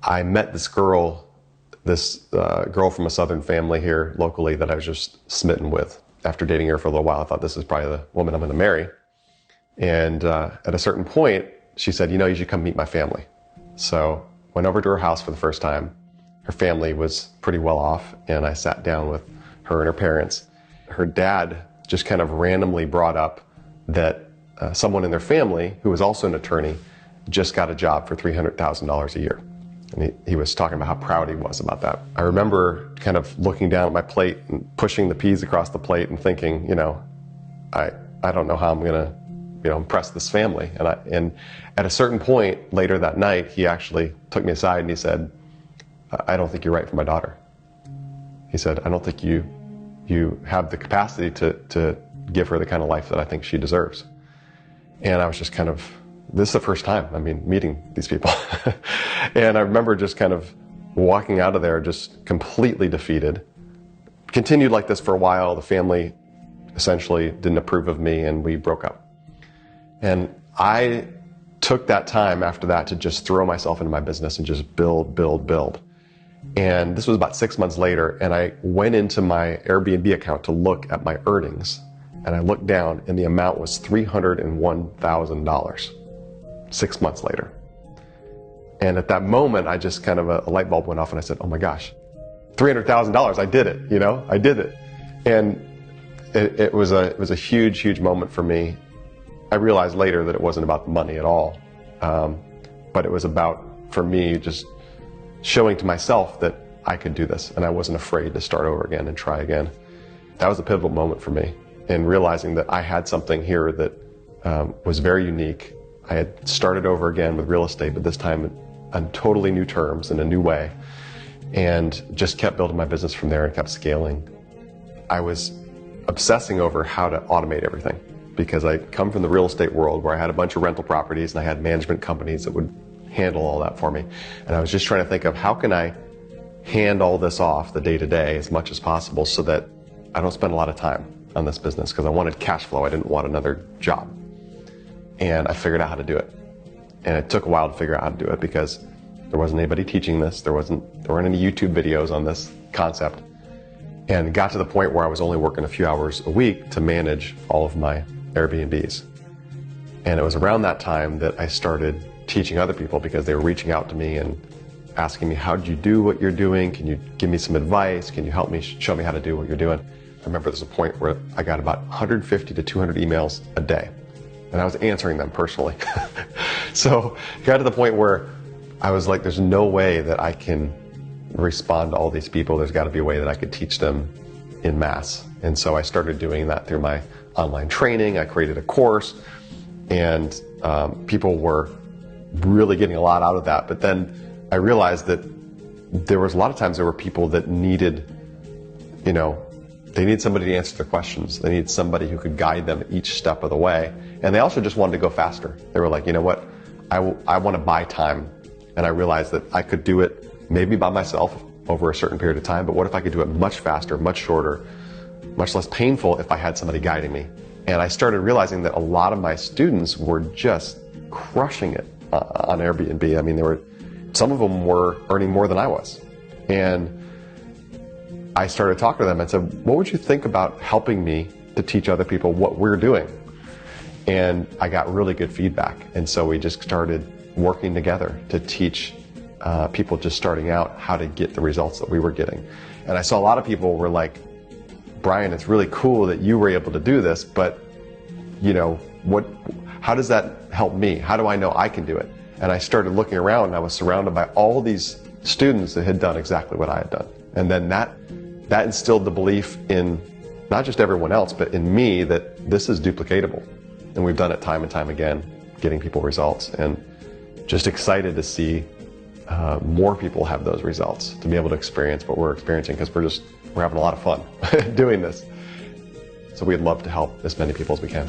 I met this girl from a Southern family here locally that I was just smitten with. After dating her for a little while, I thought this is probably the woman I'm going to marry. And at a certain point, she said, you should come meet my family. So went over to her house for the first time. Her family was pretty well off, and I sat down with her and her parents. Her dad just kind of randomly brought up that someone in their family, who was also an attorney, just got a job for $300,000 a year. And he was talking about how proud he was about that. I remember kind of looking down at my plate and pushing the peas across the plate and thinking, I don't know how I'm going to, impress this family. And at a certain point later that night, he actually took me aside and he said, I don't think you're right for my daughter. He said, I don't think you have the capacity to give her the kind of life that I think she deserves. And I was just kind of, this is the first time, meeting these people. And I remember just kind of walking out of there just completely defeated. Continued like this for a while. The family essentially didn't approve of me and we broke up. And I took that time after that to just throw myself into my business and just build. And this was about 6 months later, and I went into my Airbnb account to look at my earnings. And I looked down and the amount was $301,000 6 months later. And at that moment, I just kind of a light bulb went off and I said, oh my gosh, $300,000, I did it, I did it. And it was a huge moment for me. I realized later that it wasn't about the money at all. But it was about, for me, just showing to myself that I could do this and I wasn't afraid to start over again and try again. That was a pivotal moment for me, and realizing that I had something here that was very unique. I had started over again with real estate, but this time on totally new terms in a new way, and just kept building my business from there and kept scaling. I was obsessing over how to automate everything because I come from the real estate world where I had a bunch of rental properties and I had management companies that would handle all that for me. And I was just trying to think of how can I hand all this off the day-to-day as much as possible so that I don't spend a lot of time on this business, because I wanted cash flow. I didn't want another job. And I figured out how to do it. And it took a while to figure out how to do it because there wasn't anybody teaching this. There weren't any YouTube videos on this concept. And it got to the point where I was only working a few hours a week to manage all of my Airbnbs. And it was around that time that I started teaching other people, because they were reaching out to me and asking me, how did you do what you're doing? Can you give me some advice? Can you help me, show me how to do what you're doing? I remember there's a point where I got about 150 to 200 emails a day, and I was answering them personally. So it got to the point where I was like, there's no way that I can respond to all these people. There's got to be a way that I could teach them in mass. And so I started doing that through my online training. I created a course, and people were really getting a lot out of that. But then I realized that there was a lot of times there were people that needed, they need somebody to answer their questions. They need somebody who could guide them each step of the way. And they also just wanted to go faster. They were like, you know what, I want to buy time. And I realized that I could do it maybe by myself over a certain period of time, but what if I could do it much faster, much shorter, much less painful if I had somebody guiding me? And I started realizing that a lot of my students were just crushing it on Airbnb. Some of them were earning more than I was. And I started talking to them and said, what would you think about helping me to teach other people what we're doing? And I got really good feedback. And so we just started working together to teach people just starting out how to get the results that we were getting. And I saw a lot of people were like, Brian, it's really cool that you were able to do this, but how does that help me? How do I know I can do it? And I started looking around, and I was surrounded by all these students that had done exactly what I had done. And then that instilled the belief in not just everyone else, but in me, that this is duplicatable. And we've done it time and time again, getting people results. And just excited to see more people have those results, to be able to experience what we're experiencing, because we're having a lot of fun doing this. So we'd love to help as many people as we can.